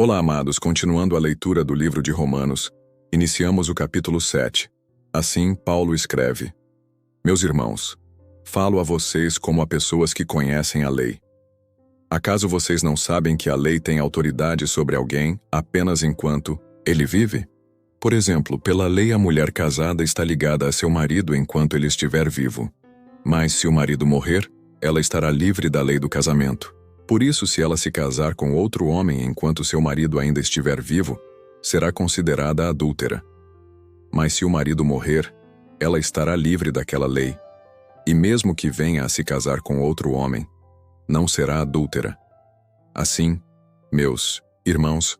Olá, amados, continuando a leitura do livro de Romanos, iniciamos o capítulo 7. Assim, Paulo escreve: Meus irmãos, falo a vocês como a pessoas que conhecem a lei. Acaso vocês não sabem que a lei tem autoridade sobre alguém apenas enquanto ele vive? Por exemplo, pela lei a mulher casada está ligada a seu marido enquanto ele estiver vivo. Mas se o marido morrer, ela estará livre da lei do casamento. Por isso, se ela se casar com outro homem enquanto seu marido ainda estiver vivo, será considerada adúltera. Mas se o marido morrer, ela estará livre daquela lei. E mesmo que venha a se casar com outro homem, não será adúltera. Assim, meus irmãos,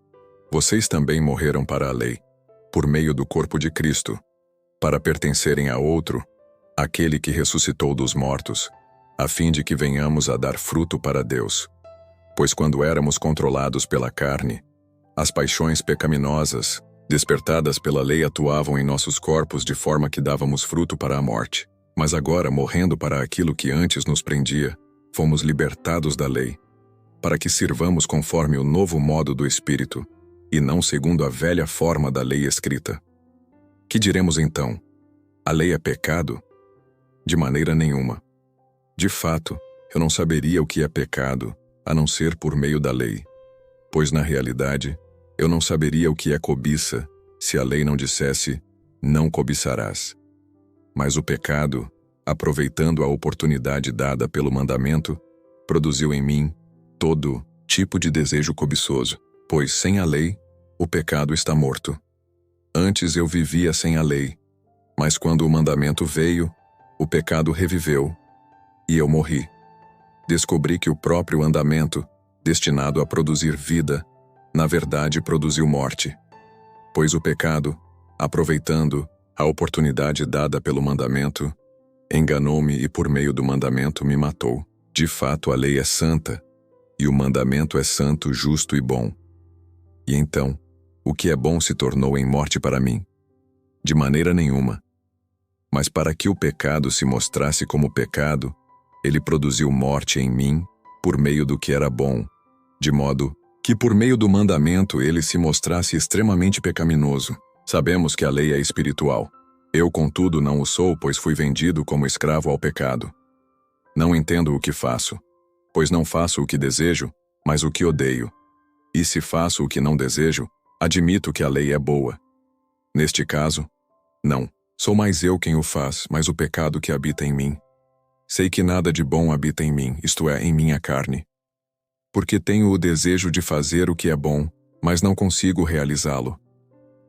vocês também morreram para a lei, por meio do corpo de Cristo, para pertencerem a outro, aquele que ressuscitou dos mortos, a fim de que venhamos a dar fruto para Deus. Pois quando éramos controlados pela carne, as paixões pecaminosas, despertadas pela lei, atuavam em nossos corpos de forma que dávamos fruto para a morte. Mas agora, morrendo para aquilo que antes nos prendia, fomos libertados da lei, para que sirvamos conforme o novo modo do Espírito, e não segundo a velha forma da lei escrita. Que diremos então? A lei é pecado? De maneira nenhuma. De fato, eu não saberia o que é pecado, a não ser por meio da lei. Pois na realidade, eu não saberia o que é cobiça, se a lei não dissesse, não cobiçarás. Mas o pecado, aproveitando a oportunidade dada pelo mandamento, produziu em mim todo tipo de desejo cobiçoso, pois sem a lei, o pecado está morto. Antes eu vivia sem a lei, mas quando o mandamento veio, o pecado reviveu, e eu morri. Descobri que o próprio andamento, destinado a produzir vida, na verdade produziu morte. Pois o pecado, aproveitando a oportunidade dada pelo mandamento, enganou-me e por meio do mandamento me matou. De fato, a lei é santa, e o mandamento é santo, justo e bom. E então, o que é bom se tornou em morte para mim? De maneira nenhuma. Mas para que o pecado se mostrasse como pecado, ele produziu morte em mim, por meio do que era bom, de modo que por meio do mandamento ele se mostrasse extremamente pecaminoso. Sabemos que a lei é espiritual. Eu, contudo, não o sou, pois fui vendido como escravo ao pecado. Não entendo o que faço, pois não faço o que desejo, mas o que odeio. E se faço o que não desejo, admito que a lei é boa. Neste caso, não, sou mais eu quem o faz, mas o pecado que habita em mim. Sei que nada de bom habita em mim, isto é, em minha carne. Porque tenho o desejo de fazer o que é bom, mas não consigo realizá-lo.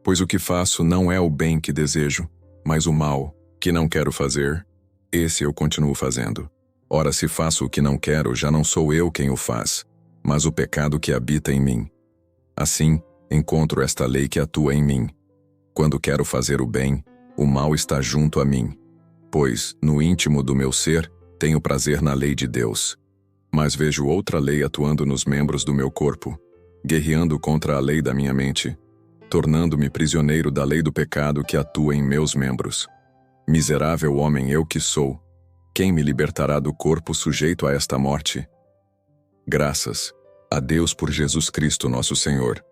Pois o que faço não é o bem que desejo, mas o mal, que não quero fazer, esse eu continuo fazendo. Ora, se faço o que não quero, já não sou eu quem o faz, mas o pecado que habita em mim. Assim, encontro esta lei que atua em mim. Quando quero fazer o bem, o mal está junto a mim. Pois, no íntimo do meu ser, tenho prazer na lei de Deus. Mas vejo outra lei atuando nos membros do meu corpo, guerreando contra a lei da minha mente, tornando-me prisioneiro da lei do pecado que atua em meus membros. Miserável homem eu que sou, quem me libertará do corpo sujeito a esta morte? Graças a Deus por Jesus Cristo nosso Senhor.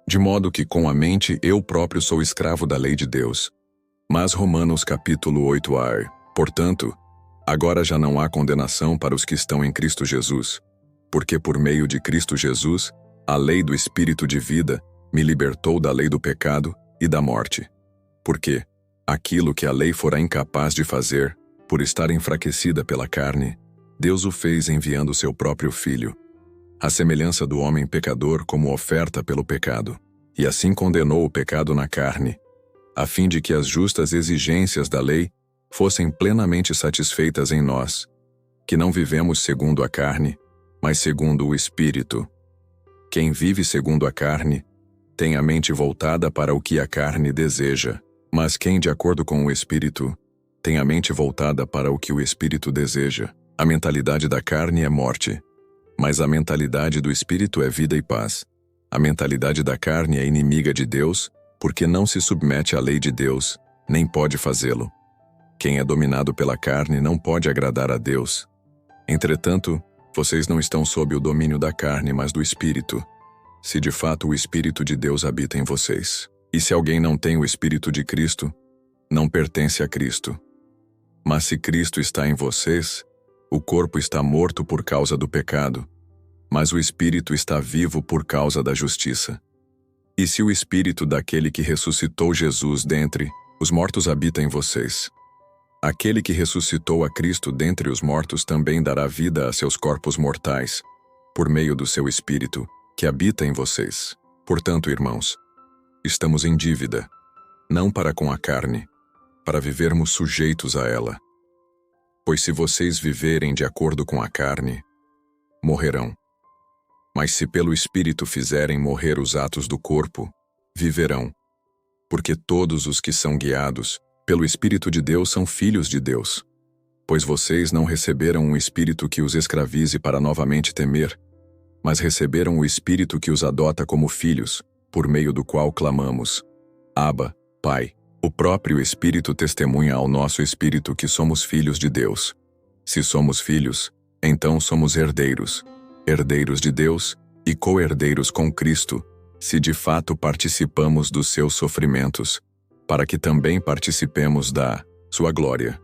De modo que com a mente eu próprio sou escravo da lei de Deus. Mas Romanos capítulo 8a. Portanto, agora já não há condenação para os que estão em Cristo Jesus, porque por meio de Cristo Jesus, a lei do Espírito de vida me libertou da lei do pecado e da morte. Porque aquilo que a lei fora incapaz de fazer, por estar enfraquecida pela carne, Deus o fez enviando seu próprio Filho, à semelhança do homem pecador como oferta pelo pecado, e assim condenou o pecado na carne, a fim de que as justas exigências da lei fossem plenamente satisfeitas em nós, que não vivemos segundo a carne, mas segundo o Espírito. Quem vive segundo a carne, tem a mente voltada para o que a carne deseja, mas quem, de acordo com o Espírito, tem a mente voltada para o que o Espírito deseja. A mentalidade da carne é morte, mas a mentalidade do Espírito é vida e paz. A mentalidade da carne é inimiga de Deus, porque não se submete à lei de Deus, nem pode fazê-lo. Quem é dominado pela carne não pode agradar a Deus. Entretanto, vocês não estão sob o domínio da carne, mas do Espírito, se de fato o Espírito de Deus habita em vocês. E se alguém não tem o Espírito de Cristo, não pertence a Cristo. Mas se Cristo está em vocês, o corpo está morto por causa do pecado, mas o Espírito está vivo por causa da justiça. E se o Espírito daquele que ressuscitou Jesus dentre os mortos habita em vocês, aquele que ressuscitou a Cristo dentre os mortos também dará vida a seus corpos mortais, por meio do seu Espírito, que habita em vocês. Portanto, irmãos, estamos em dívida, não para com a carne, para vivermos sujeitos a ela. Pois se vocês viverem de acordo com a carne, morrerão. Mas se pelo Espírito fizerem morrer os atos do corpo, viverão. Porque todos os que são guiados pelo Espírito de Deus são filhos de Deus. Pois vocês não receberam um espírito que os escravize para novamente temer, mas receberam o Espírito que os adota como filhos, por meio do qual clamamos: Abba, Pai. O próprio Espírito testemunha ao nosso espírito que somos filhos de Deus. Se somos filhos, então somos herdeiros, herdeiros de Deus e co-herdeiros com Cristo, se de fato participamos dos seus sofrimentos, para que também participemos da sua glória.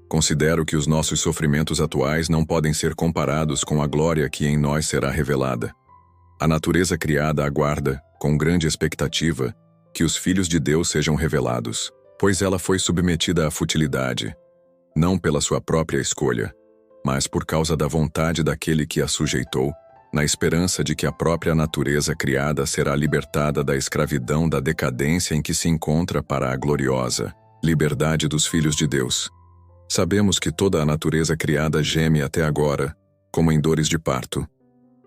Considero que os nossos sofrimentos atuais não podem ser comparados com a glória que em nós será revelada. A natureza criada aguarda, com grande expectativa, que os filhos de Deus sejam revelados, pois ela foi submetida à futilidade, não pela sua própria escolha, mas por causa da vontade daquele que a sujeitou, na esperança de que a própria natureza criada será libertada da escravidão da decadência em que se encontra para a gloriosa liberdade dos filhos de Deus. Sabemos que toda a natureza criada geme até agora, como em dores de parto.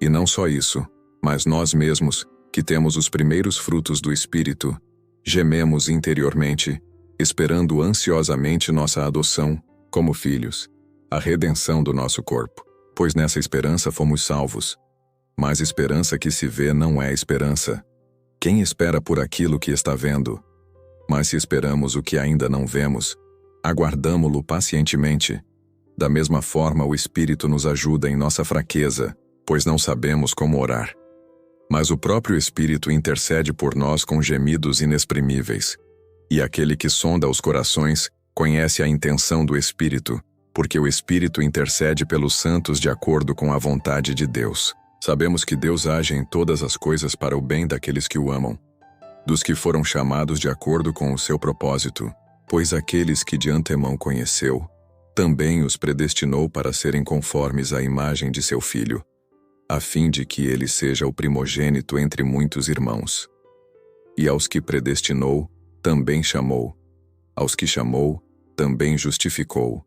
E não só isso, mas nós mesmos, que temos os primeiros frutos do Espírito, gememos interiormente, esperando ansiosamente nossa adoção, como filhos, a redenção do nosso corpo. Pois nessa esperança fomos salvos. Mas esperança que se vê não é esperança. Quem espera por aquilo que está vendo? Mas se esperamos o que ainda não vemos, aguardamo-lo pacientemente. Da mesma forma o Espírito nos ajuda em nossa fraqueza, pois não sabemos como orar. Mas o próprio Espírito intercede por nós com gemidos inexprimíveis. E aquele que sonda os corações conhece a intenção do Espírito, porque o Espírito intercede pelos santos de acordo com a vontade de Deus. Sabemos que Deus age em todas as coisas para o bem daqueles que o amam, dos que foram chamados de acordo com o seu propósito, pois aqueles que de antemão conheceu, também os predestinou para serem conformes à imagem de seu Filho, a fim de que ele seja o primogênito entre muitos irmãos. E aos que predestinou, também chamou. Aos que chamou, também justificou.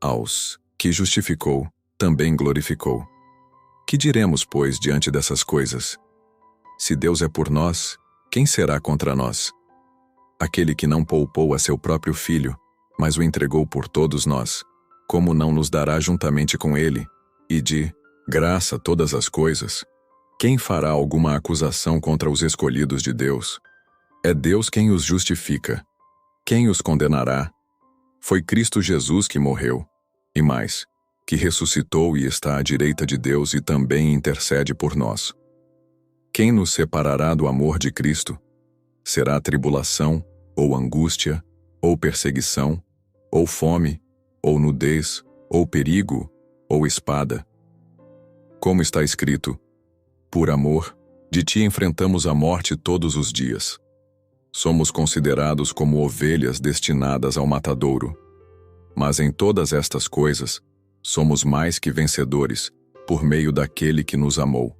Aos que justificou, também glorificou. Que diremos, pois, diante dessas coisas? Se Deus é por nós, quem será contra nós? Aquele que não poupou a seu próprio Filho, mas o entregou por todos nós, como não nos dará juntamente com ele, e de graça todas as coisas? Quem fará alguma acusação contra os escolhidos de Deus? É Deus quem os justifica. Quem os condenará? Foi Cristo Jesus que morreu, e mais, que ressuscitou e está à direita de Deus e também intercede por nós. Quem nos separará do amor de Cristo? Será tribulação, ou angústia, ou perseguição, ou fome, ou nudez, ou perigo, ou espada? Como está escrito: por amor, de ti enfrentamos a morte todos os dias. Somos considerados como ovelhas destinadas ao matadouro. Mas em todas estas coisas, somos mais que vencedores, por meio daquele que nos amou.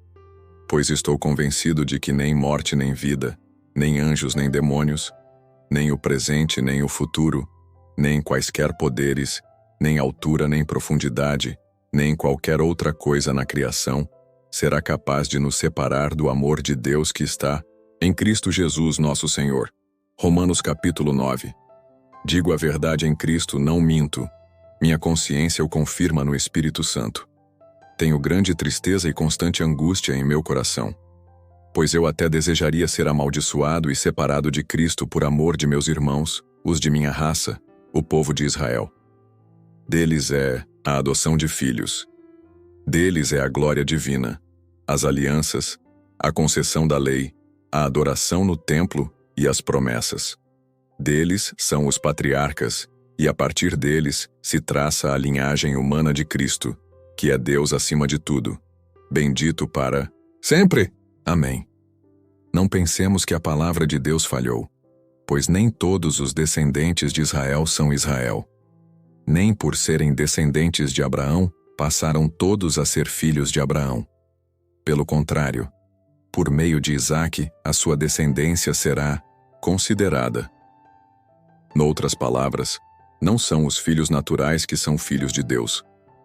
Pois estou convencido de que nem morte nem vida, nem anjos nem demônios, nem o presente nem o futuro, nem quaisquer poderes, nem altura nem profundidade, nem qualquer outra coisa na criação, será capaz de nos separar do amor de Deus que está em Cristo Jesus nosso Senhor. Romanos capítulo 9. Digo a verdade em Cristo, não minto. Minha consciência o confirma no Espírito Santo. Tenho grande tristeza e constante angústia em meu coração. Pois eu até desejaria ser amaldiçoado e separado de Cristo por amor de meus irmãos, os de minha raça, o povo de Israel. Deles é a adoção de filhos. Deles é a glória divina, as alianças, a concessão da lei, a adoração no templo e as promessas. Deles são os patriarcas, e a partir deles se traça a linhagem humana de Cristo, que é Deus acima de tudo. Bendito para sempre. Amém. Não pensemos que a palavra de Deus falhou, pois nem todos os descendentes de Israel são Israel. Nem por serem descendentes de Abraão, passaram todos a ser filhos de Abraão. Pelo contrário, por meio de Isaque, a sua descendência será considerada. Noutras palavras, não são os filhos naturais que são filhos de Deus,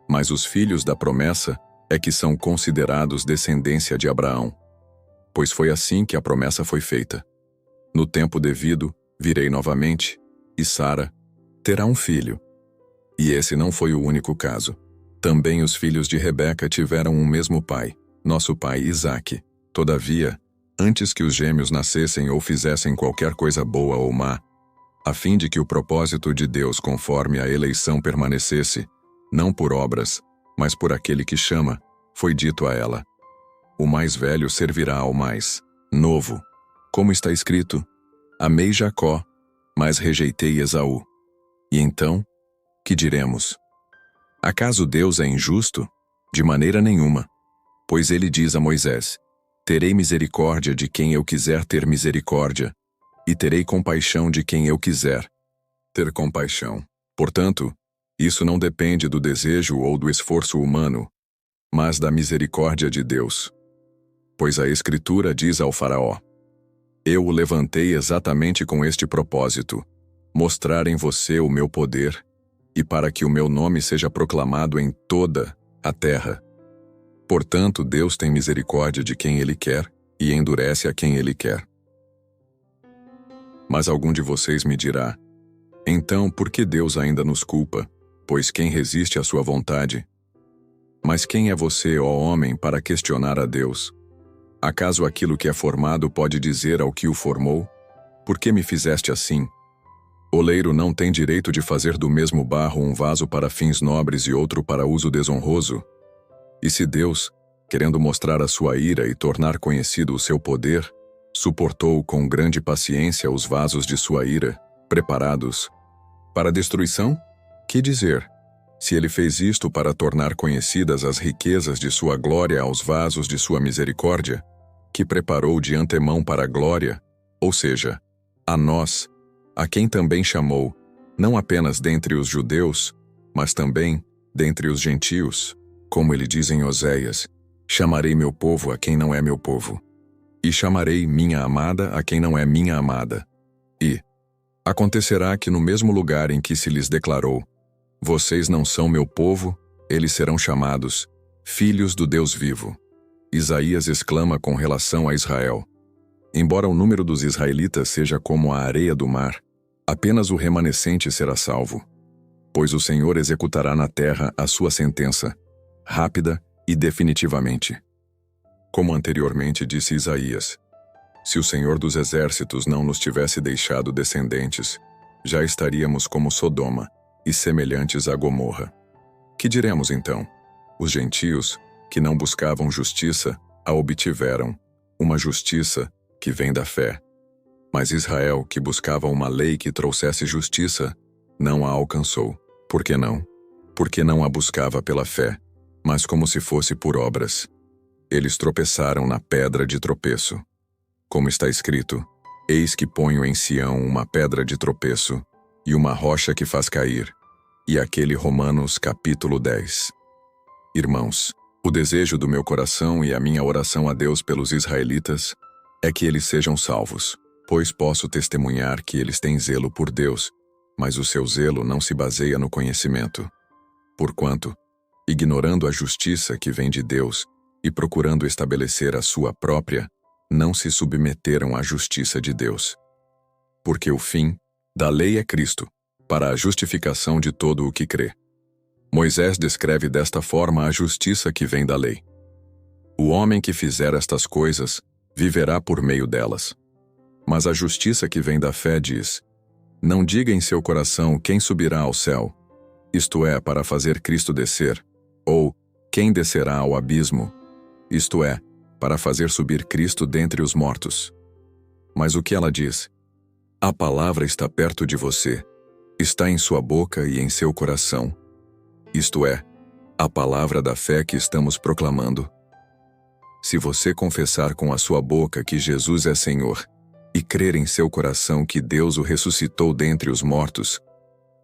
mas os filhos da promessa é que são considerados descendência de Abraão. Pois foi assim que a promessa foi feita. No tempo devido, virei novamente, e Sara terá um filho. E esse não foi o único caso. Também os filhos de Rebeca tiveram um mesmo pai, nosso pai Isaque. Todavia, antes que os gêmeos nascessem ou fizessem qualquer coisa boa ou má, a fim de que o propósito de Deus conforme a eleição permanecesse, não por obras, mas por aquele que chama, foi dito a ela: o mais velho servirá ao mais novo. Como está escrito: amei Jacó, mas rejeitei Esaú. E então, que diremos? Acaso Deus é injusto? De maneira nenhuma. Pois ele diz a Moisés: terei misericórdia de quem eu quiser ter misericórdia, e terei compaixão de quem eu quiser ter compaixão. Portanto, isso não depende do desejo ou do esforço humano, mas da misericórdia de Deus. Pois a Escritura diz ao Faraó: eu o levantei exatamente com este propósito, mostrar em você o meu poder, e para que o meu nome seja proclamado em toda a terra. Portanto, Deus tem misericórdia de quem Ele quer, e endurece a quem Ele quer. Mas algum de vocês me dirá: então, por que Deus ainda nos culpa? Pois quem resiste à sua vontade? Mas quem é você, ó homem, para questionar a Deus? Acaso aquilo que é formado pode dizer ao que o formou: por que me fizeste assim? Oleiro não tem direito de fazer do mesmo barro um vaso para fins nobres e outro para uso desonroso? E se Deus, querendo mostrar a sua ira e tornar conhecido o seu poder, suportou com grande paciência os vasos de sua ira, preparados para destruição? Que dizer, se ele fez isto para tornar conhecidas as riquezas de sua glória aos vasos de sua misericórdia, que preparou de antemão para a glória, ou seja, a nós, a quem também chamou, não apenas dentre os judeus, mas também dentre os gentios, como ele diz em Oséias: chamarei meu povo a quem não é meu povo, e chamarei minha amada a quem não é minha amada. E acontecerá que no mesmo lugar em que se lhes declarou: vocês não são meu povo, eles serão chamados filhos do Deus vivo. Isaías exclama com relação a Israel: embora o número dos israelitas seja como a areia do mar, apenas o remanescente será salvo. Pois o Senhor executará na terra a sua sentença, rápida e definitivamente. Como anteriormente disse Isaías: se o Senhor dos exércitos não nos tivesse deixado descendentes, já estaríamos como Sodoma e semelhantes a Gomorra. Que diremos então? Os gentios, que não buscavam justiça, a obtiveram, uma justiça que vem da fé. Mas Israel, que buscava uma lei que trouxesse justiça, não a alcançou. Por que não? Porque não a buscava pela fé, mas como se fosse por obras. Eles tropeçaram na pedra de tropeço. Como está escrito: eis que ponho em Sião uma pedra de tropeço, e uma rocha que faz cair. E aquele Romanos capítulo 10. Irmãos, o desejo do meu coração e a minha oração a Deus pelos israelitas é que eles sejam salvos, pois posso testemunhar que eles têm zelo por Deus, mas o seu zelo não se baseia no conhecimento. Porquanto, ignorando a justiça que vem de Deus e procurando estabelecer a sua própria, não se submeteram à justiça de Deus. Porque o fim da lei é Cristo, para a justificação de todo o que crê. Moisés descreve desta forma a justiça que vem da lei. O homem que fizer estas coisas viverá por meio delas. Mas a justiça que vem da fé diz: não diga em seu coração quem subirá ao céu, isto é, para fazer Cristo descer, ou quem descerá ao abismo, isto é, para fazer subir Cristo dentre os mortos. Mas o que ela diz? A palavra está perto de você, está em sua boca e em seu coração. Isto é, a palavra da fé que estamos proclamando. Se você confessar com a sua boca que Jesus é Senhor, e crer em seu coração que Deus o ressuscitou dentre os mortos,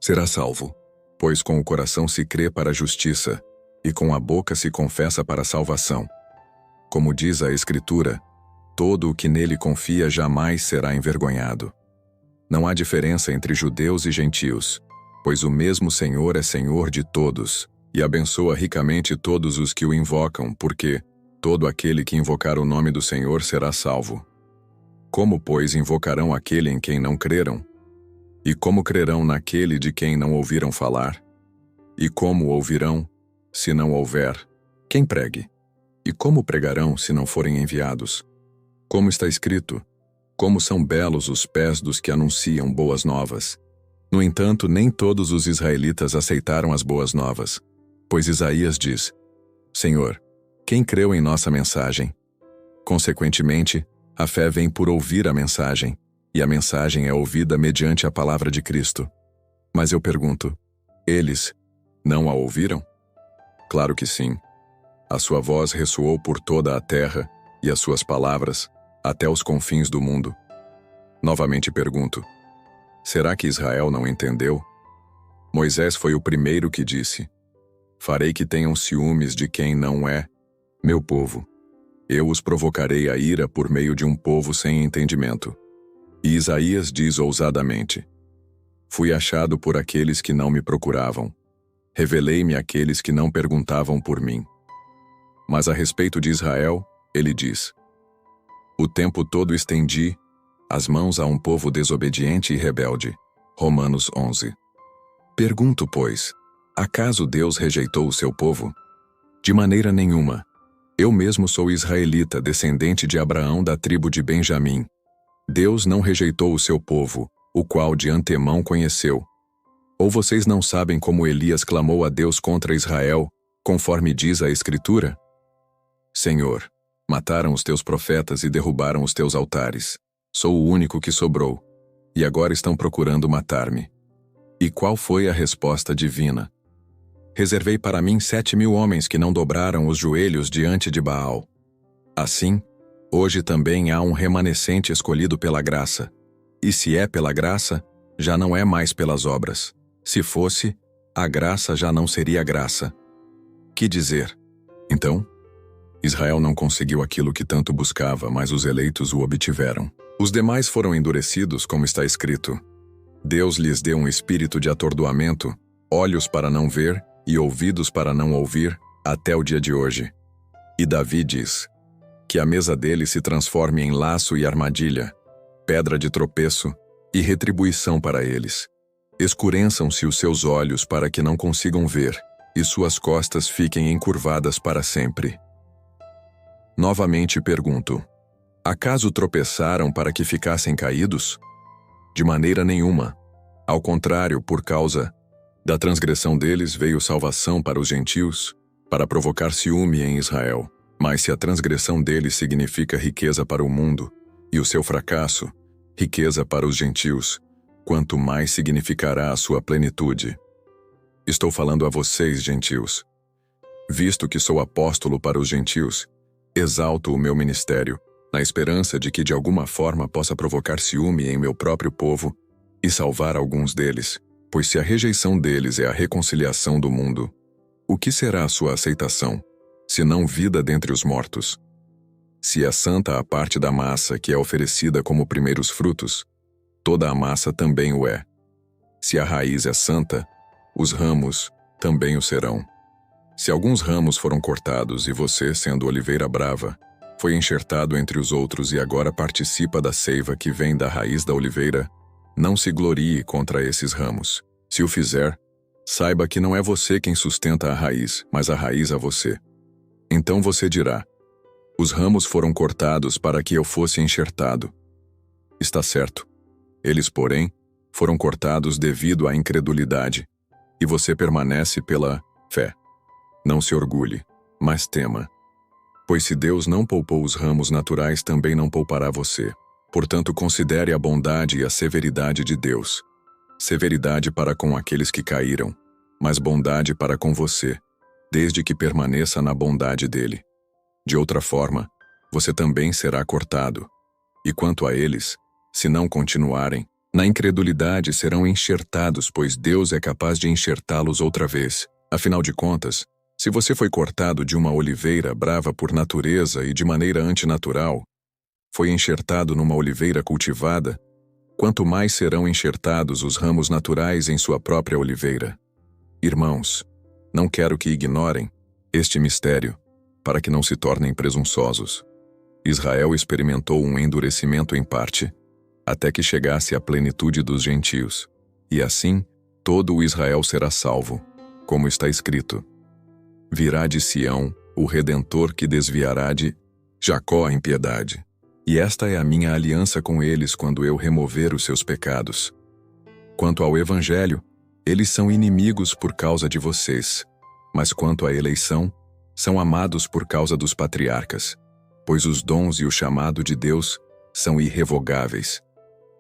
será salvo, pois com o coração se crê para a justiça, e com a boca se confessa para a salvação. Como diz a Escritura, todo o que nele confia jamais será envergonhado. Não há diferença entre judeus e gentios, pois o mesmo Senhor é Senhor de todos, e abençoa ricamente todos os que o invocam, porque todo aquele que invocar o nome do Senhor será salvo. Como, pois, invocarão aquele em quem não creram? E como crerão naquele de quem não ouviram falar? E como ouvirão, se não houver quem pregue? E como pregarão, se não forem enviados? Como está escrito, como são belos os pés dos que anunciam boas novas. No entanto, nem todos os israelitas aceitaram as boas novas, pois Isaías diz, Senhor, quem creu em nossa mensagem? Consequentemente, a fé vem por ouvir a mensagem, e a mensagem é ouvida mediante a palavra de Cristo. Mas eu pergunto, eles não a ouviram? Claro que sim. A sua voz ressoou por toda a terra, e as suas palavras, até os confins do mundo. Novamente pergunto, será que Israel não entendeu? Moisés foi o primeiro que disse, farei que tenham ciúmes de quem não é meu povo. Eu os provocarei a ira por meio de um povo sem entendimento. E Isaías diz ousadamente, fui achado por aqueles que não me procuravam. Revelei-me àqueles que não perguntavam por mim. Mas a respeito de Israel, ele diz, o tempo todo estendi as mãos a um povo desobediente e rebelde. Romanos 11. Pergunto, pois, acaso Deus rejeitou o seu povo? De maneira nenhuma. Eu mesmo sou israelita, descendente de Abraão da tribo de Benjamim. Deus não rejeitou o seu povo, o qual de antemão conheceu. Ou vocês não sabem como Elias clamou a Deus contra Israel, conforme diz a Escritura? Senhor, mataram os teus profetas e derrubaram os teus altares. Sou o único que sobrou, e agora estão procurando matar-me. E qual foi a resposta divina? Reservei para mim 7.000 homens que não dobraram os joelhos diante de Baal. Assim, hoje também há um remanescente escolhido pela graça. E se é pela graça, já não é mais pelas obras. Se fosse, a graça já não seria graça. Que dizer? Então, Israel não conseguiu aquilo que tanto buscava, mas os eleitos o obtiveram. Os demais foram endurecidos, como está escrito. Deus lhes deu um espírito de atordoamento, olhos para não ver e ouvidos para não ouvir, até o dia de hoje. E Davi diz, que a mesa dele se transforme em laço e armadilha, pedra de tropeço e retribuição para eles. Escureçam-se os seus olhos para que não consigam ver, e suas costas fiquem encurvadas para sempre. Novamente pergunto, acaso tropeçaram para que ficassem caídos? De maneira nenhuma. Ao contrário, por causa da transgressão deles veio salvação para os gentios, para provocar ciúme em Israel. Mas se a transgressão deles significa riqueza para o mundo, e o seu fracasso, riqueza para os gentios, quanto mais significará a sua plenitude. Estou falando a vocês, gentios. Visto que sou apóstolo para os gentios, exalto o meu ministério, na esperança de que de alguma forma possa provocar ciúme em meu próprio povo e salvar alguns deles, pois se a rejeição deles é a reconciliação do mundo, o que será a sua aceitação, se não vida dentre os mortos? Se é santa a parte da massa que é oferecida como primeiros frutos, toda a massa também o é. Se a raiz é santa, os ramos também o serão. Se alguns ramos foram cortados e você, sendo oliveira brava, foi enxertado entre os outros e agora participa da seiva que vem da raiz da oliveira, não se glorie contra esses ramos. Se o fizer, saiba que não é você quem sustenta a raiz, mas a raiz a você. Então você dirá, os ramos foram cortados para que eu fosse enxertado. Está certo. Eles, porém, foram cortados devido à incredulidade, e você permanece pela fé. Não se orgulhe, mas tema. Pois se Deus não poupou os ramos naturais, também não poupará você. Portanto, considere a bondade e a severidade de Deus. Severidade para com aqueles que caíram, mas bondade para com você, desde que permaneça na bondade dele. De outra forma, você também será cortado. E quanto a eles, se não continuarem, na incredulidade serão enxertados, pois Deus é capaz de enxertá-los outra vez. Afinal de contas, se você foi cortado de uma oliveira brava por natureza e de maneira antinatural, foi enxertado numa oliveira cultivada, quanto mais serão enxertados os ramos naturais em sua própria oliveira. Irmãos, não quero que ignorem este mistério, para que não se tornem presunçosos. Israel experimentou um endurecimento em parte, até que chegasse à plenitude dos gentios, e assim todo o Israel será salvo, como está escrito: virá de Sião o Redentor que desviará de Jacó a impiedade. E esta é a minha aliança com eles quando eu remover os seus pecados. Quanto ao Evangelho, eles são inimigos por causa de vocês, mas quanto à eleição, são amados por causa dos patriarcas, pois os dons e o chamado de Deus são irrevogáveis.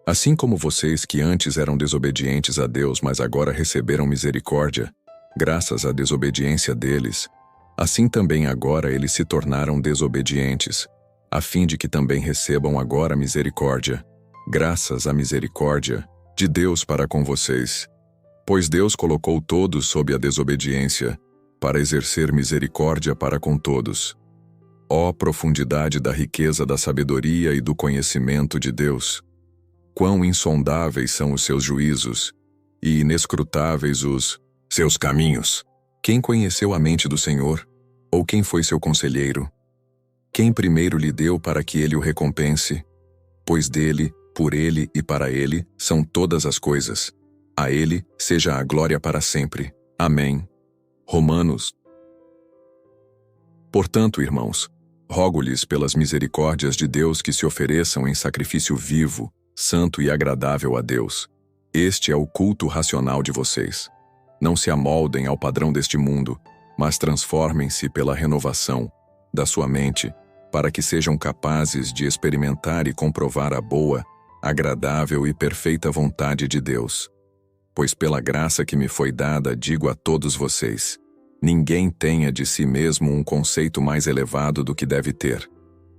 Assim como vocês que antes eram desobedientes a Deus, mas agora receberam misericórdia, graças à desobediência deles, assim também agora eles se tornaram desobedientes, a fim de que também recebam agora misericórdia, graças à misericórdia de Deus para com vocês. Pois Deus colocou todos sob a desobediência, para exercer misericórdia para com todos. Ó profundidade da riqueza da sabedoria e do conhecimento de Deus! Quão insondáveis são os seus juízos, e inescrutáveis os seus caminhos! Quem conheceu a mente do Senhor? Ou quem foi seu conselheiro? Quem primeiro lhe deu para que ele o recompense? Pois dele, por ele e para ele são todas as coisas. A ele seja a glória para sempre. Amém. Romanos. Portanto, irmãos, rogo-lhes pelas misericórdias de Deus que se ofereçam em sacrifício vivo, santo e agradável a Deus. Este é o culto racional de vocês. Não se amoldem ao padrão deste mundo, mas transformem-se pela renovação da sua mente, para que sejam capazes de experimentar e comprovar a boa, agradável e perfeita vontade de Deus. Pois pela graça que me foi dada, digo a todos vocês: ninguém tenha de si mesmo um conceito mais elevado do que deve ter,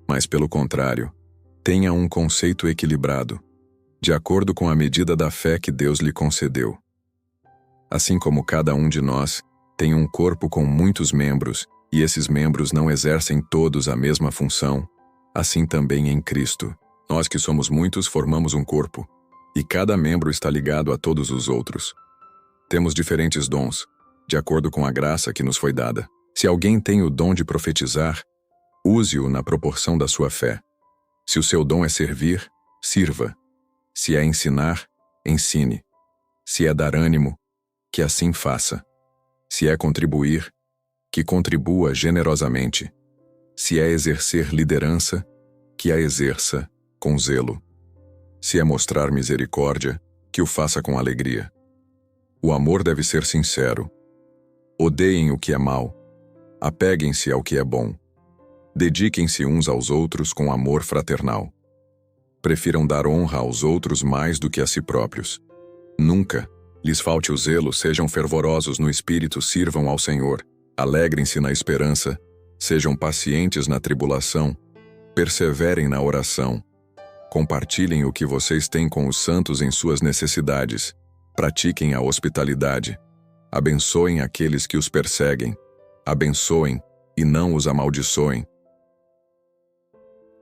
mas pelo contrário, tenha um conceito equilibrado, de acordo com a medida da fé que Deus lhe concedeu. Assim como cada um de nós tem um corpo com muitos membros, e esses membros não exercem todos a mesma função, assim também em Cristo. Nós que somos muitos formamos um corpo, e cada membro está ligado a todos os outros. Temos diferentes dons, de acordo com a graça que nos foi dada. Se alguém tem o dom de profetizar, use-o na proporção da sua fé. Se o seu dom é servir, sirva. Se é ensinar, ensine. Se é dar ânimo, que assim faça. Se é contribuir, que contribua generosamente. Se é exercer liderança, que a exerça com zelo. Se é mostrar misericórdia, que o faça com alegria. O amor deve ser sincero. Odeiem o que é mau. Apeguem-se ao que é bom. Dediquem-se uns aos outros com amor fraternal. Prefiram dar honra aos outros mais do que a si próprios. Nunca lhes falte o zelo, sejam fervorosos no espírito, sirvam ao Senhor. Alegrem-se na esperança, sejam pacientes na tribulação, perseverem na oração. Compartilhem o que vocês têm com os santos em suas necessidades. Pratiquem a hospitalidade. Abençoem aqueles que os perseguem. Abençoem e não os amaldiçoem.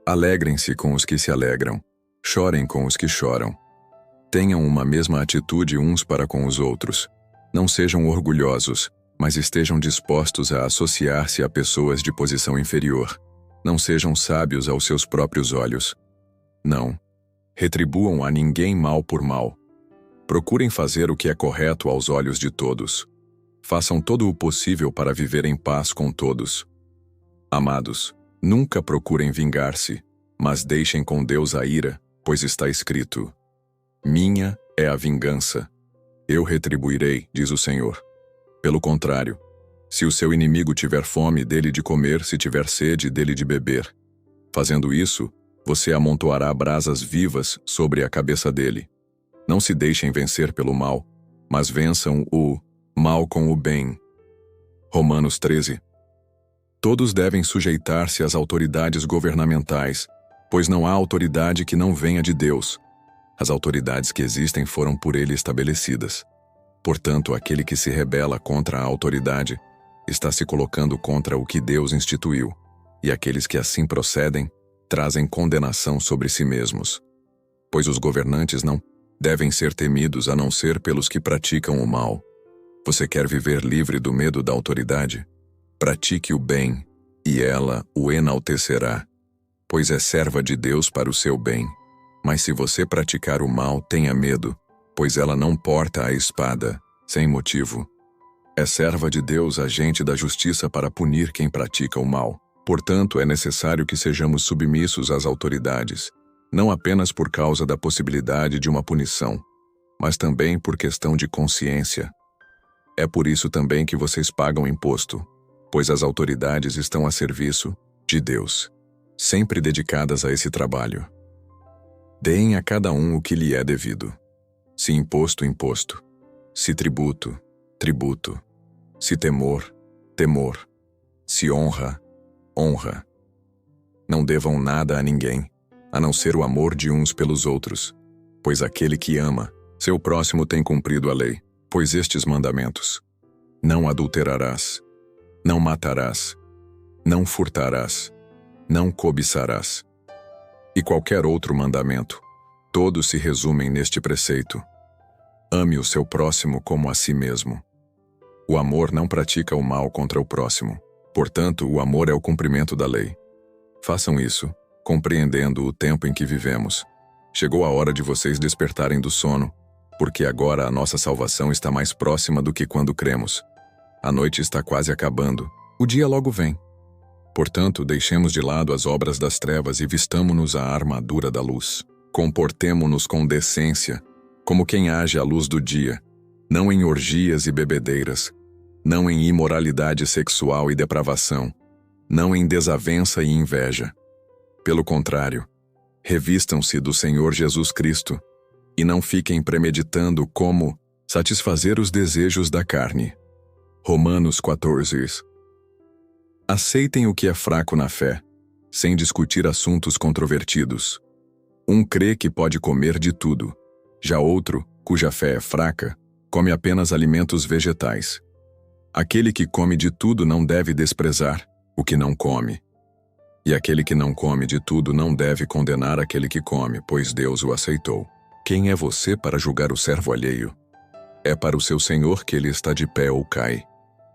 Alegrem-se com os que se alegram. Chorem com os que choram. Tenham uma mesma atitude uns para com os outros. Não sejam orgulhosos, mas estejam dispostos a associar-se a pessoas de posição inferior. Não sejam sábios aos seus próprios olhos. Não. Retribuam a ninguém mal por mal. Procurem fazer o que é correto aos olhos de todos. Façam todo o possível para viver em paz com todos. Amados, nunca procurem vingar-se, mas deixem com Deus a ira, pois está escrito: minha é a vingança. Eu retribuirei, diz o Senhor. Pelo contrário, Se o seu inimigo tiver fome, dele de comer; se tiver sede, dele de beber. Fazendo isso, você amontoará brasas vivas sobre a cabeça dele. Não se deixem vencer pelo mal, mas vençam o mal com o bem. Romanos 13. Todos devem sujeitar-se às autoridades governamentais, pois não há autoridade que não venha de Deus. As autoridades que existem foram por ele estabelecidas. Portanto, aquele que se rebela contra a autoridade está se colocando contra o que Deus instituiu, e aqueles que assim procedem trazem condenação sobre si mesmos. Pois os governantes não devem ser temidos a não ser pelos que praticam o mal. Você quer viver livre do medo da autoridade? Pratique o bem, e ela o enaltecerá, pois é serva de Deus para o seu bem. Mas se você praticar o mal, tenha medo, pois ela não porta a espada, sem motivo. É serva de Deus, agente da justiça para punir quem pratica o mal. Portanto, é necessário que sejamos submissos às autoridades, não apenas por causa da possibilidade de uma punição, mas também por questão de consciência. É por isso também que vocês pagam imposto, pois as autoridades estão a serviço de Deus, sempre dedicadas a esse trabalho. Deem a cada um o que lhe é devido. Se imposto, imposto. Se tributo, tributo. Se temor, temor. Se honra, honra. Não devam nada a ninguém, a não ser o amor de uns pelos outros, pois aquele que ama seu próximo tem cumprido a lei. Pois estes mandamentos: não adulterarás, não matarás, não furtarás, não cobiçarás. E qualquer outro mandamento, todos se resumem neste preceito: ame o seu próximo como a si mesmo. O amor não pratica o mal contra o próximo, portanto, o amor é o cumprimento da lei. Façam isso, compreendendo o tempo em que vivemos. Chegou a hora de vocês despertarem do sono, porque agora a nossa salvação está mais próxima do que quando cremos. A noite está quase acabando, o dia logo vem. Portanto, deixemos de lado as obras das trevas e vistamo-nos a armadura da luz. Comportemo-nos com decência, como quem age à luz do dia, não em orgias e bebedeiras, não em imoralidade sexual e depravação, não em desavença e inveja. Pelo contrário, revistam-se do Senhor Jesus Cristo, e não fiquem premeditando como satisfazer os desejos da carne. Romanos 14. Aceitem o que é fraco na fé, sem discutir assuntos controvertidos. Um crê que pode comer de tudo, já outro, cuja fé é fraca, come apenas alimentos vegetais. Aquele que come de tudo não deve desprezar o que não come. E aquele que não come de tudo não deve condenar aquele que come, pois Deus o aceitou. Quem é você para julgar o servo alheio? É para o seu Senhor que ele está de pé ou cai,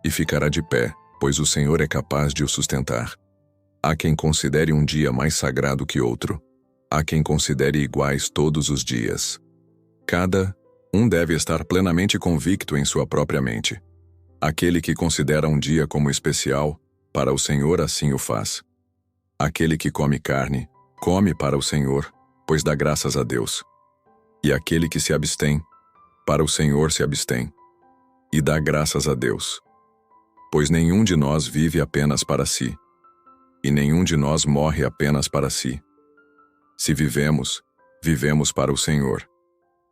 e ficará de pé, pois o Senhor é capaz de o sustentar. Há quem considere um dia mais sagrado que outro. Há quem considere iguais todos os dias. Cada um deve estar plenamente convicto em sua própria mente. Aquele que considera um dia como especial, para o Senhor assim o faz. Aquele que come carne, come para o Senhor, pois dá graças a Deus. E aquele que se abstém, para o Senhor se abstém, e dá graças a Deus. Pois nenhum de nós vive apenas para si, e nenhum de nós morre apenas para si. Se vivemos, vivemos para o Senhor,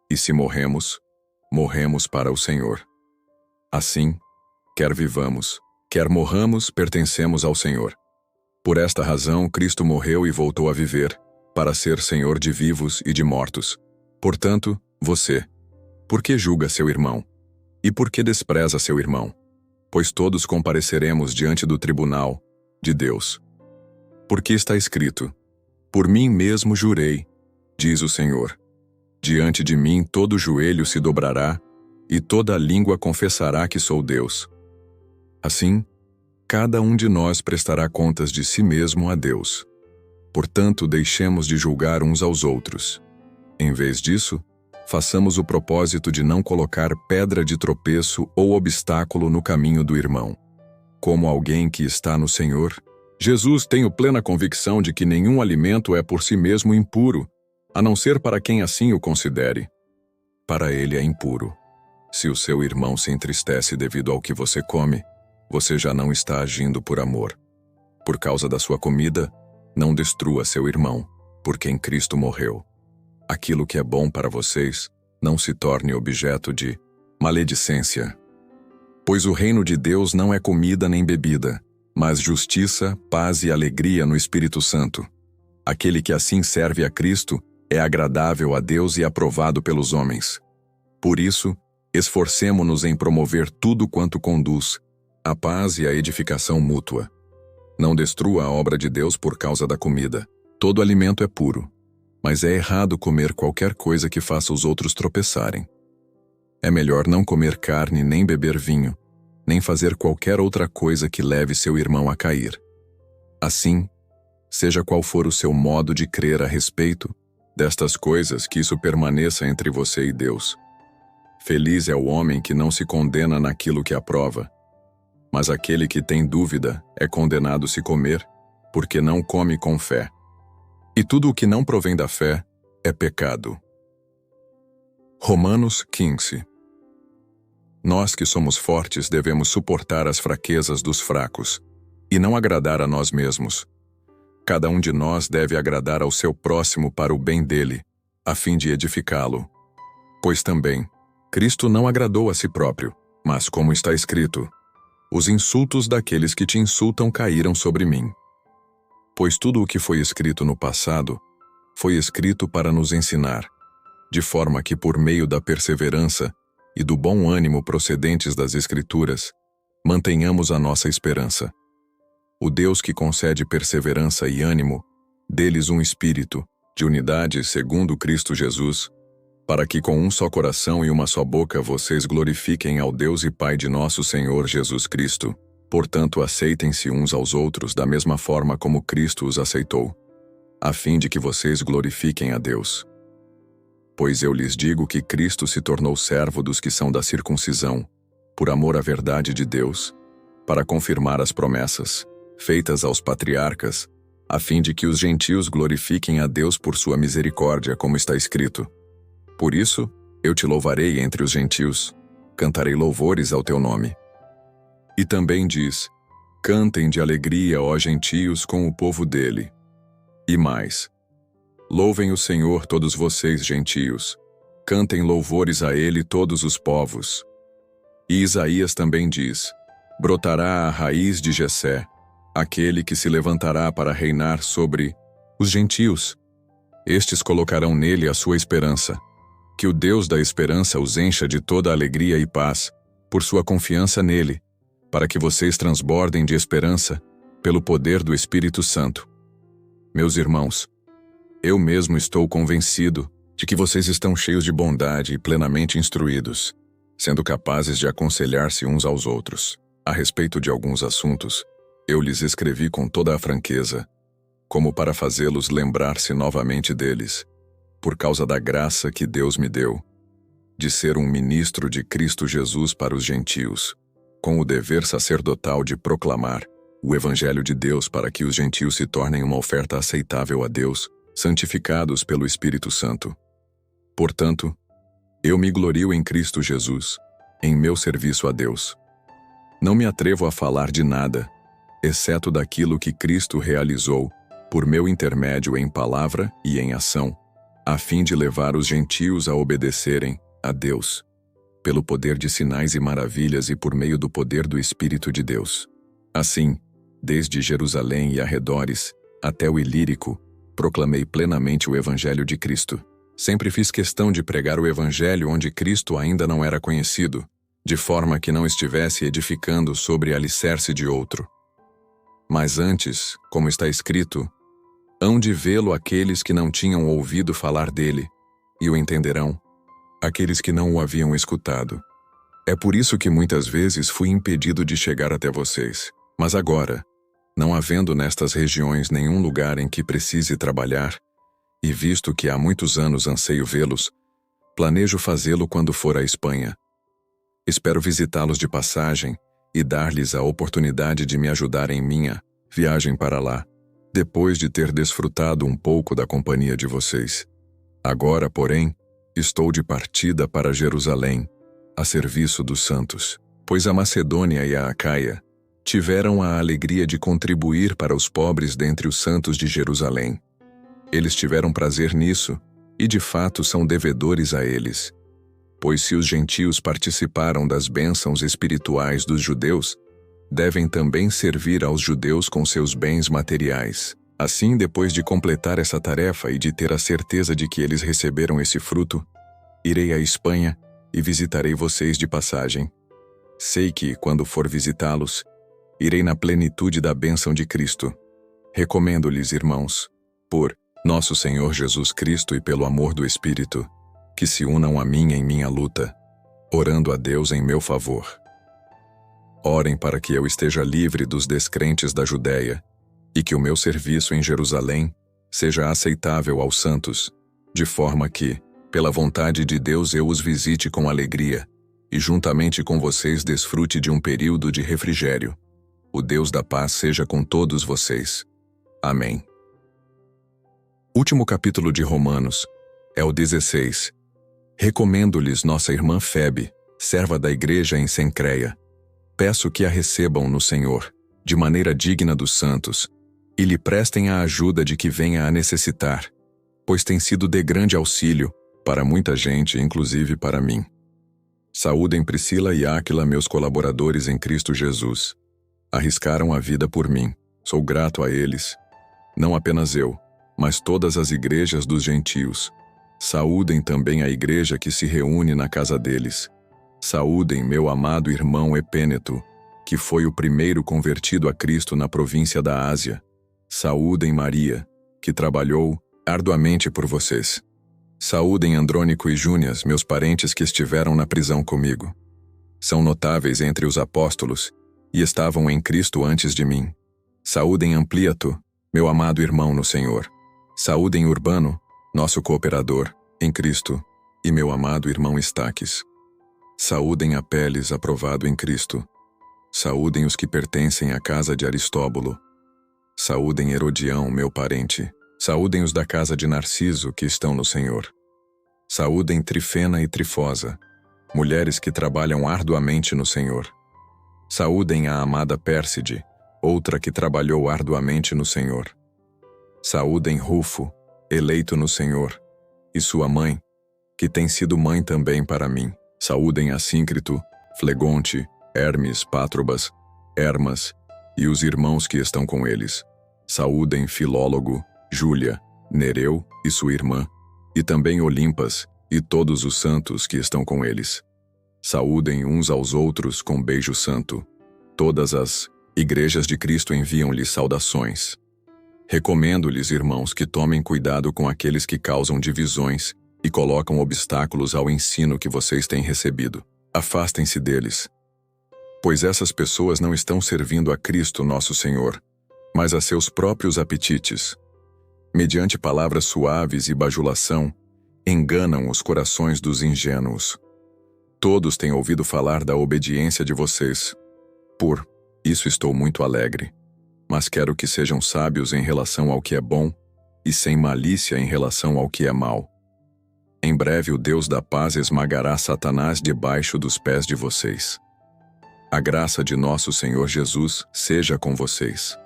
e se morremos, morremos para o Senhor. Assim, quer vivamos, quer morramos, pertencemos ao Senhor. Por esta razão, Cristo morreu e voltou a viver, para ser Senhor de vivos e de mortos. Portanto, você, por que julga seu irmão? E por que despreza seu irmão? Pois todos compareceremos diante do tribunal de Deus. Porque está escrito: por mim mesmo jurei, diz o Senhor. Diante de mim todo joelho se dobrará, e toda língua confessará que sou Deus. Assim, cada um de nós prestará contas de si mesmo a Deus. Portanto, deixemos de julgar uns aos outros. Em vez disso, façamos o propósito de não colocar pedra de tropeço ou obstáculo no caminho do irmão. Como alguém que está no Senhor, Jesus, tenho plena convicção de que nenhum alimento é por si mesmo impuro, a não ser para quem assim o considere. Para ele é impuro. Se o seu irmão se entristece devido ao que você come, você já não está agindo por amor. Por causa da sua comida, não destrua seu irmão, por quem Cristo morreu. Aquilo que é bom para vocês não se torne objeto de maledicência. Pois o reino de Deus não é comida nem bebida, mas justiça, paz e alegria no Espírito Santo. Aquele que assim serve a Cristo é agradável a Deus e aprovado pelos homens. Por isso, esforcemo-nos em promover tudo quanto conduz à paz e à edificação mútua. Não destrua a obra de Deus por causa da comida. Todo alimento é puro, mas é errado comer qualquer coisa que faça os outros tropeçarem. É melhor não comer carne, nem beber vinho, nem fazer qualquer outra coisa que leve seu irmão a cair. Assim, seja qual for o seu modo de crer a respeito destas coisas, que isso permaneça entre você e Deus. Feliz é o homem que não se condena naquilo que aprova, mas aquele que tem dúvida é condenado se comer, porque não come com fé. E tudo o que não provém da fé é pecado. Romanos 15. Nós que somos fortes devemos suportar as fraquezas dos fracos, e não agradar a nós mesmos. Cada um de nós deve agradar ao seu próximo para o bem dele, a fim de edificá-lo. Pois também, Cristo não agradou a si próprio, mas como está escrito, os insultos daqueles que te insultam caíram sobre mim. Pois tudo o que foi escrito no passado, foi escrito para nos ensinar, de forma que por meio da perseverança e do bom ânimo procedentes das Escrituras, mantenhamos a nossa esperança. O Deus que concede perseverança e ânimo, deles um espírito, de unidade segundo Cristo Jesus, para que com um só coração e uma só boca vocês glorifiquem ao Deus e Pai de nosso Senhor Jesus Cristo. Portanto, aceitem-se uns aos outros da mesma forma como Cristo os aceitou, a fim de que vocês glorifiquem a Deus. Pois eu lhes digo que Cristo se tornou servo dos que são da circuncisão, por amor à verdade de Deus, para confirmar as promessas feitas aos patriarcas, a fim de que os gentios glorifiquem a Deus por sua misericórdia, como está escrito. Por isso, eu te louvarei entre os gentios, cantarei louvores ao teu nome. E também diz, cantem de alegria, ó gentios, com o povo dele. E mais, louvem o Senhor todos vocês, gentios, cantem louvores a ele todos os povos. E Isaías também diz, brotará a raiz de Jessé, aquele que se levantará para reinar sobre os gentios. Estes colocarão nele a sua esperança. Que o Deus da esperança os encha de toda alegria e paz, por sua confiança nele, para que vocês transbordem de esperança, pelo poder do Espírito Santo. Meus irmãos, eu mesmo estou convencido de que vocês estão cheios de bondade e plenamente instruídos, sendo capazes de aconselhar-se uns aos outros. A respeito de alguns assuntos, eu lhes escrevi com toda a franqueza, como para fazê-los lembrar-se novamente deles, por causa da graça que Deus me deu, de ser um ministro de Cristo Jesus para os gentios, com o dever sacerdotal de proclamar o Evangelho de Deus para que os gentios se tornem uma oferta aceitável a Deus, santificados pelo Espírito Santo. Portanto, eu me glorio em Cristo Jesus, em meu serviço a Deus. Não me atrevo a falar de nada, exceto daquilo que Cristo realizou, por meu intermédio em palavra e em ação, a fim de levar os gentios a obedecerem a Deus, pelo poder de sinais e maravilhas e por meio do poder do Espírito de Deus. Assim, desde Jerusalém e arredores, até o Ilírico, proclamei plenamente o Evangelho de Cristo. Sempre fiz questão de pregar o Evangelho onde Cristo ainda não era conhecido, de forma que não estivesse edificando sobre alicerce de outro. Mas antes, como está escrito, hão de vê-lo aqueles que não tinham ouvido falar dele, e o entenderão, aqueles que não o haviam escutado. É por isso que muitas vezes fui impedido de chegar até vocês. Mas agora, não havendo nestas regiões nenhum lugar em que precise trabalhar, e visto que há muitos anos anseio vê-los, planejo fazê-lo quando for à Espanha. Espero visitá-los de passagem e dar-lhes a oportunidade de me ajudar em minha viagem para lá, depois de ter desfrutado um pouco da companhia de vocês. Agora, porém, estou de partida para Jerusalém, a serviço dos santos, pois a Macedônia e a Acaia tiveram a alegria de contribuir para os pobres dentre os santos de Jerusalém. Eles tiveram prazer nisso, e de fato são devedores a eles. Pois se os gentios participaram das bênçãos espirituais dos judeus, devem também servir aos judeus com seus bens materiais. Assim, depois de completar essa tarefa e de ter a certeza de que eles receberam esse fruto, irei à Espanha e visitarei vocês de passagem. Sei que, quando for visitá-los, irei na plenitude da bênção de Cristo. Recomendo-lhes, irmãos, por nosso Senhor Jesus Cristo e pelo amor do Espírito, que se unam a mim em minha luta, orando a Deus em meu favor. Orem para que eu esteja livre dos descrentes da Judéia e que o meu serviço em Jerusalém seja aceitável aos santos, de forma que, pela vontade de Deus, eu os visite com alegria e juntamente com vocês desfrute de um período de refrigério. O Deus da paz seja com todos vocês. Amém. Último capítulo de Romanos é o 16. Recomendo-lhes nossa irmã Febe, serva da igreja em Cencreia. Peço que a recebam no Senhor, de maneira digna dos santos, e lhe prestem a ajuda de que venha a necessitar, pois tem sido de grande auxílio para muita gente, inclusive para mim. Saúdem Priscila e Áquila, meus colaboradores em Cristo Jesus. Arriscaram a vida por mim. Sou grato a eles. Não apenas eu, mas todas as igrejas dos gentios. Saúdem também a igreja que se reúne na casa deles. Saúdem meu amado irmão Epêneto, que foi o primeiro convertido a Cristo na província da Ásia. Saúdem Maria, que trabalhou arduamente por vocês. Saúdem Andrônico e Júnias, meus parentes que estiveram na prisão comigo. São notáveis entre os apóstolos e estavam em Cristo antes de mim. Saúdem Ampliato, meu amado irmão no Senhor. Saúdem Urbano, nosso cooperador em Cristo, e meu amado irmão Estaques. Saúdem Apeles, aprovado em Cristo. Saúdem os que pertencem à casa de Aristóbulo. Saúdem Herodião, meu parente. Saúdem os da casa de Narciso, que estão no Senhor. Saúdem Trifena e Trifosa, mulheres que trabalham arduamente no Senhor. Saúdem a amada Pérside, outra que trabalhou arduamente no Senhor. Saúdem Rufo, eleito no Senhor, e sua mãe, que tem sido mãe também para mim. Saúdem Assíncrito, Flegonte, Hermes, Pátrobas, Hermas, e os irmãos que estão com eles. Saúdem Filólogo, Júlia, Nereu e sua irmã, e também Olimpas e todos os santos que estão com eles. Saúdem uns aos outros com beijo santo. Todas as igrejas de Cristo enviam-lhes saudações. Recomendo-lhes, irmãos, que tomem cuidado com aqueles que causam divisões e colocam obstáculos ao ensino que vocês têm recebido. Afastem-se deles, pois essas pessoas não estão servindo a Cristo nosso Senhor, mas a seus próprios apetites. Mediante palavras suaves e bajulação, enganam os corações dos ingênuos. Todos têm ouvido falar da obediência de vocês. Por isso estou muito alegre, mas quero que sejam sábios em relação ao que é bom e sem malícia em relação ao que é mal. Em breve o Deus da paz esmagará Satanás debaixo dos pés de vocês. A graça de nosso Senhor Jesus seja com vocês.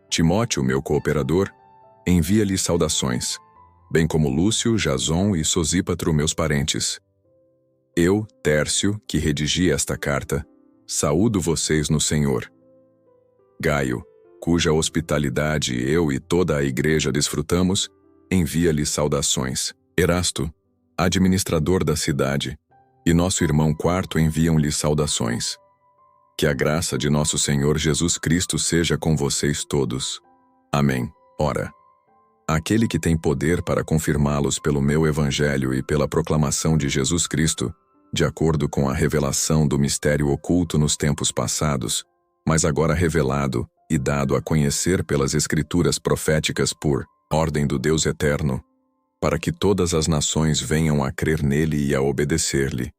Timóteo, meu cooperador, envia-lhe saudações, bem como Lúcio, Jason e Sosípatro, meus parentes. Eu, Tércio, que redigi esta carta, saúdo vocês no Senhor. Gaio, cuja hospitalidade eu e toda a igreja desfrutamos, envia-lhe saudações. Erasto, administrador da cidade, e nosso irmão Quarto enviam-lhe saudações. Que a graça de nosso Senhor Jesus Cristo seja com vocês todos. Amém. Ora, aquele que tem poder para confirmá-los pelo meu evangelho e pela proclamação de Jesus Cristo, de acordo com a revelação do mistério oculto nos tempos passados, mas agora revelado e dado a conhecer pelas escrituras proféticas por ordem do Deus eterno, para que todas as nações venham a crer nele e a obedecer-lhe.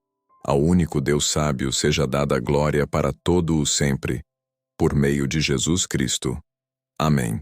Ao único Deus sábio seja dada a glória para todo o sempre, por meio de Jesus Cristo. Amém.